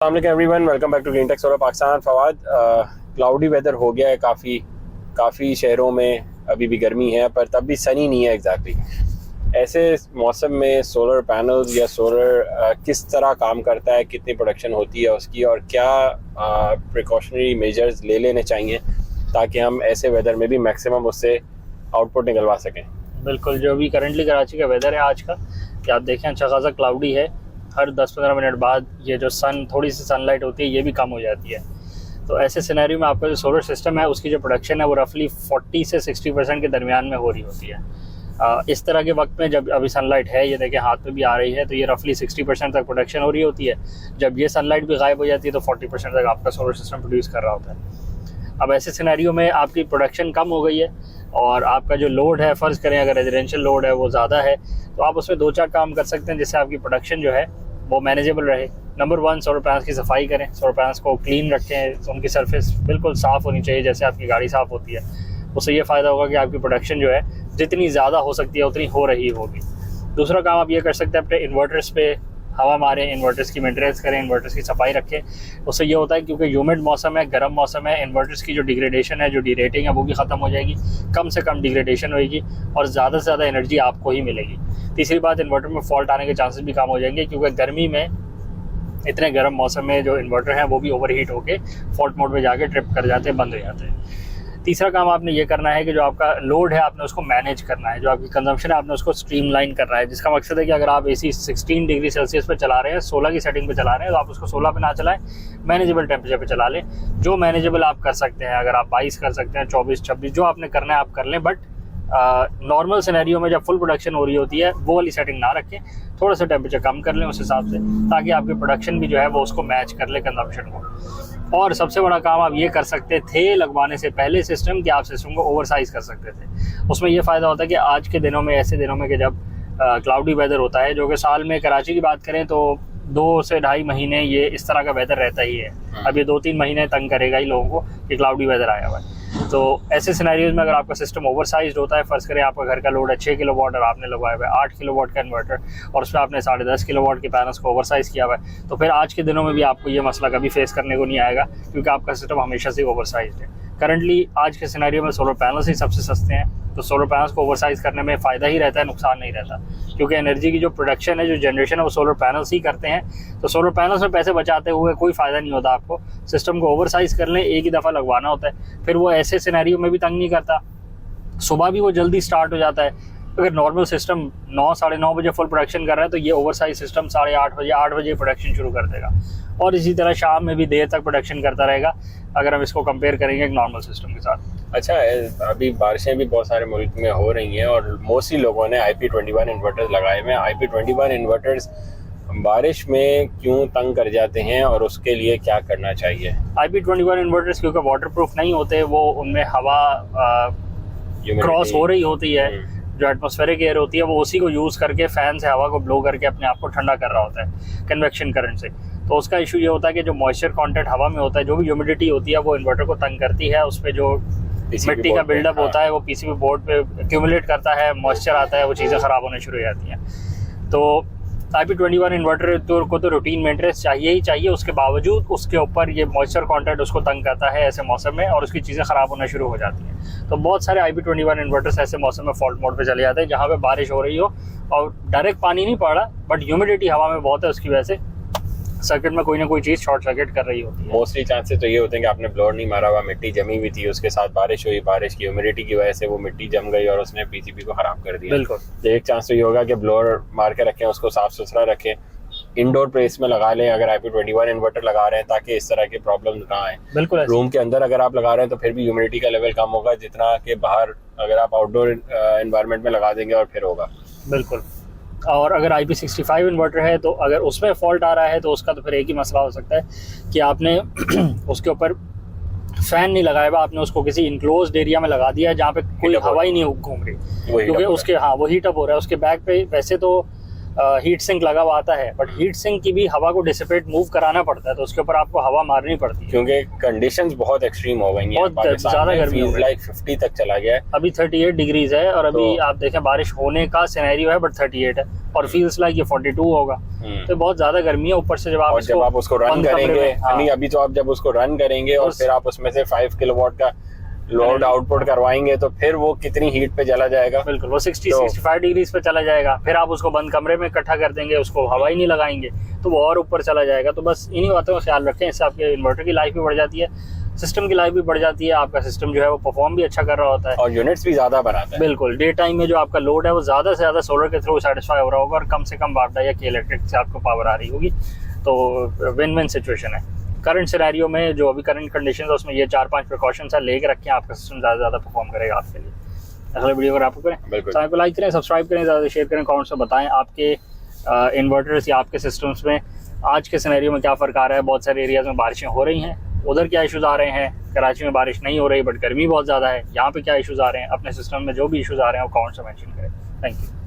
अस्सलाम वालेकुम everyone, welcome back to green tech solar Pakistan. Fawad, cloudy weather हो गया है काफ़ी शहरों में, अभी भी गर्मी है पर तब भी सनी नहीं है एग्जैक्टली। ऐसे मौसम में सोलर पैनल्स या सोलर किस तरह काम करता है, कितनी प्रोडक्शन होती है उसकी, और क्या प्रिकॉशनरी मेजर्स ले लेने चाहिए ताकि हम ऐसे वेदर में भी मैक्सिमम उससे आउटपुट निकलवा सकें। बिल्कुल, जो अभी करंटली कराची का वेदर है आज का, कि आप देखें अच्छा खासा क्लाउडी है। हर 10-15 मिनट बाद ये जो थोड़ी सी सनलाइट होती है ये भी कम हो जाती है। तो ऐसे सिनेरियो में आपका जो सोलर सिस्टम है उसकी जो प्रोडक्शन है वो रफली 40 से 60% के दरमियान में हो रही होती है। इस तरह के वक्त में जब अभी सनलाइट है, ये देखें हाथ में भी आ रही है, तो ये रफली 60% तक प्रोडक्शन हो रही होती है। जब ये सनलाइट भी गायब हो जाती है तो 40% तक आपका सोलर सिस्टम प्रोड्यूस कर रहा होता है। अब ऐसे सिनेरियो में आपकी प्रोडक्शन कम हो गई है और आपका जो लोड है, फ़र्ज़ करें अगर रेजिडेंशियल लोड है वो ज़्यादा है, तो आप उसमें 2-4 काम कर सकते हैं जिससे आपकी प्रोडक्शन जो है वो मैनेजेबल रहे। नंबर 1, सोलर पैनल्स की सफाई करें, सोलर पैनल्स को क्लीन रखें, उनकी सरफेस बिल्कुल साफ़ होनी चाहिए जैसे आपकी गाड़ी साफ़ होती है। उससे ये फ़ायदा होगा कि आपकी प्रोडक्शन जो है जितनी ज़्यादा हो सकती है उतनी हो रही होगी। दूसरा काम आप ये कर सकते हैं, अपने इन्वर्टर्स पे हवा मारें, इन्वर्टर्स की मेंटेनेंस करें, इन्वर्टर्स की सफाई रखें। उससे ये होता है क्योंकि ह्यूमिड मौसम है, गर्म मौसम है, इन्वर्टर्स की जो डिग्रेडेशन है, जो डीरेटिंग है वो भी ख़त्म हो जाएगी, कम से कम डिग्रेडेशन होगी और ज़्यादा से ज़्यादा एनर्जी आपको ही मिलेगी। तीसरी बात, इन्वर्टर में फॉल्ट आने के चांसेस भी कम हो जाएंगे क्योंकि गर्मी में, इतने गर्म मौसम में जो इन्वर्टर हैं वो भी ओवरहीट होकर फॉल्ट मोड में जाके ट्रिप कर जाते हैं, बंद हो जाते हैं। तीसरा काम आपने ये करना है कि जो आपका लोड है आपने उसको मैनेज करना है, जो आपकी कंजम्पशन है आपने उसको स्ट्रीमलाइन करना है, जिसका मकसद है कि अगर आप एसी 16 डिग्री सेल्सियस पे चला रहे हैं, 16 की सेटिंग पे चला रहे हैं, तो आप उसको 16 पे ना चलाएं, मैनेजेबल टेम्परेचर पे चला लें। जो मैनेजेबल आप कर सकते हैं, अगर आप 22 कर सकते हैं, 24, 26, जो आपने करना है आप कर लें, बट नॉर्मल सिनेरियो में जब फुल प्रोडक्शन हो रही होती है वो वाली सेटिंग ना रखें, थोड़ा सा टेम्परेचर कम कर लें उस हिसाब से, ताकि आपकी प्रोडक्शन भी जो है वो उसको मैच कर ले कंजम्पशन को। और सबसे बड़ा काम आप ये कर सकते थे लगवाने से पहले सिस्टम, कि आप सिस्टम को ओवरसाइज कर सकते थे। उसमें ये फ़ायदा होता है कि आज के दिनों में, ऐसे दिनों में कि जब क्लाउडी वेदर होता है, जो कि साल में कराची की बात करें तो 2 से ढाई महीने ये इस तरह का वेदर रहता ही है। अब ये 2-3 महीने तंग करेगा ही लोगों को कि क्लाउडी वेदर आया हुआ है। तो ऐसे सिनेरियोज में अगर आपका सिस्टम ओवरसाइज्ड होता है, फ़र्ज़ करें आपका घर का लोड है 6 किलोवाट और आपने लगवाया हुआ है 8 किलोवाट का इन्वर्टर और उसमें आपने 10.5 किलोवाट के पैनल्स को ओवरसाइज़ किया हुआ है, तो फिर आज के दिनों में भी आपको ये मसला कभी फेस करने को नहीं आएगा क्योंकि आपका सिस्टम हमेशा से ओवरसाइज्ड है। करंटली आज के सिनेरियो में सोलर पैनल्स ही सबसे सस्ते हैं, तो सोलर पैनल्स को ओवरसाइज करने में फ़ायदा ही रहता है, नुकसान नहीं रहता, क्योंकि एनर्जी की जो प्रोडक्शन है, जो जनरेशन है वो सोलर पैनल्स ही करते हैं। तो सोलर पैनल्स में पैसे बचाते हुए कोई फ़ायदा नहीं होता आपको। सिस्टम को ओवरसाइज कर लें, एक ही दफ़ा लगवाना होता है, फिर वो ऐसे सिनेरियो में भी तंग नहीं करता, सुबह भी वो जल्दी स्टार्ट हो जाता है। अगर नॉर्मल सिस्टम 9, साढ़े 9 बजे फुल प्रोडक्शन कर रहा है तो ये ओवरसाइज सिस्टम 8:30 बजे, 8 बजे प्रोडक्शन शुरू कर देगा और इसी तरह शाम में भी देर तक प्रोडक्शन करता रहेगा, अगर हम इसको कंपेयर करेंगे एक नॉर्मल सिस्टम के साथ। अच्छा, अभी बारिशें भी बहुत सारे मुल्क में हो रही हैं और मोस्टली लोगों ने IP21 इन्वर्टर्स लगाए हुए हैं। IP21 इन्वर्टर्स बारिश में क्यों तंग कर जाते हैं और उसके लिए क्या करना चाहिए? IP21 इन्वर्टर्स क्योंकि वाटरप्रूफ नहीं होते, वो उनमें हवा क्रॉस हो रही होती है, जो एटमॉस्फेरिक एयर होती है वो उसी को यूज़ करके फ़ैन से हवा को ब्लो करके अपने आप को ठंडा कर रहा होता है कन्वेक्शन करंट से। तो उसका इशू ये होता है कि जो मॉइस्चर कंटेंट हवा में होता है, जो भी ह्यूमिडिटी होती है, वो इन्वर्टर को तंग करती है। उस पर जो मिट्टी का बिल्डअप होता है वो PCB बोर्ड पे एक्यूमुलेट करता है, मॉइस्चर आता है, वो चीज़ें ख़राब होने शुरू हो जाती हैं। तो IP21 इन्वर्टर को तो रूटीन मेंटेनेंस चाहिए ही चाहिए, उसके बावजूद उसके ऊपर ये मॉइस्चर कंटेंट उसको तंग करता है ऐसे मौसम में और उसकी चीज़ें ख़राब होना शुरू हो जाती हैं। तो बहुत सारे IP21 इन्वर्टर्स ऐसे मौसम में फॉल्ट मोड पे चले जाते हैं जहाँ पे बारिश हो रही हो और डायरेक्ट पानी नहीं पड़ रहा, बट ह्यूमिडिटी हवा में बहुत है, उसकी वजह से सर्किट में कोई ना कोई चीज़ शॉर्ट सर्किट कर रही होती है। मोस्टली चांसेस तो ये होते हैं कि आपने ब्लोअर नहीं मारा हुआ, मिट्टी जमी हुई थी, उसके साथ बारिश हुई, बारिश की ह्यूमिडिटी की वजह से वो मिट्टी जम गई और उसने PCB को ख़राब कर दिया। बिल्कुल, एक चांस तो ये होगा कि ब्लोअर मार के रखें, उसको साफ़ सुथरा रखें, इंडोर प्लेस में लगा लें अगर IP21 इन्वर्टर लगा रहे हैं, ताकि इस तरह के प्रॉब्लम ना आए। बिल्कुल, रूम के अंदर अगर आप लगा रहे हैं तो फिर भी ह्यूमिडिटी का लेवल कम होगा जितना कि बाहर अगर आप आउटडोर एनवायरनमेंट में लगा देंगे और फिर होगा। बिल्कुल। और अगर IP65 इन्वर्टर है तो अगर उसमें फॉल्ट आ रहा है तो उसका तो फिर एक ही मसला हो सकता है कि आपने उसके ऊपर फ़ैन नहीं लगाया हुआ, आपने उसको किसी इनक्लोज्ड एरिया में लगा दिया जहाँ पे कोई हवा ही नहीं घूम रही, क्योंकि उसके वो हीट अप हो रहा है। उसके बैक पे वैसे तो हीट सिंक लगा हुआ आता है, बट हीट सिंक की भी हवा को डिसिपेट मूव कराना पड़ता है, तो उसके ऊपर आपको हवा मारनी पड़ती है क्योंकि कंडीशंस बहुत एक्सट्रीम हो गई हैं। बहुत ज़्यादा गर्मी हो गई। लाइक 50 तक चला गया है। अभी 38 डिग्रीज है और अभी आप देखें बारिश होने का सिनेरियो है, बट 38 है और फील्स लाइक ये 42 होगा। तो बहुत ज्यादा गर्मी है। ऊपर से जब आप उसको रन करेंगे, नहीं अभी तो आप जब उसको रन करेंगे और फिर आप उसमें से 5 किलोवाट का लोड आउटपुट करवाएंगे तो फिर वो कितनी हीट पे चला जाएगा। बिल्कुल, वो 65 डिग्रीज पे चला जाएगा। फिर आप उसको बंद कमरे में इकट्ठा कर देंगे, उसको हवा ही नहीं लगाएंगे तो वो और ऊपर चला जाएगा। तो बस इन्हीं बातों का ख्याल रखें, इससे आपके इन्वर्टर की लाइफ भी बढ़ जाती है, सिस्टम की लाइफ भी बढ़ जाती है, आपका सिस्टम जो है वो परफॉर्म भी अच्छा कर रहा होता है और यूनिट्स भी ज्यादा बनाता है। बिल्कुल, डे टाइम में जो आपका लोड है वो ज्यादा से ज्यादा सोलर के थ्रू सेटिस्फाई हो रहा होगा और कम से कम वापडा या के इलेक्ट्रिक से आपको पावर आ रही होगी। तो विन विन सिचुएशन है। करंट सिनेरियो में जो अभी करंट कंडीशन है उसमें ये 4-5 प्रिकॉशंस है, लेके रखें, आपका सिस्टम ज़्यादा से ज़्यादा परफॉर्म करेगा आपके लिए। अगले वीडियो अगर आपको करें चैनल को लाइक करें, सब्सक्राइब करें, ज़्यादा शेयर करें, कमेंट्स में बताएं आपके इन्वर्टर्स या आपके सिस्टम्स में आज के सिनेरियो में क्या फ़र्क आ रहा है। बहुत सारे एरियाज़ में बारिशें हो रही हैं, उधर क्या इशूज़ आ रहे हैं। कराची में बारिश नहीं हो रही बट गर्मी बहुत ज़्यादा है, यहाँ पे क्या इशूज़ आ रहे हैं। अपने सिस्टम में जो भी इशूज़ आ रहे हैं वो कमेंट्स में मेंशन करें। Thank you.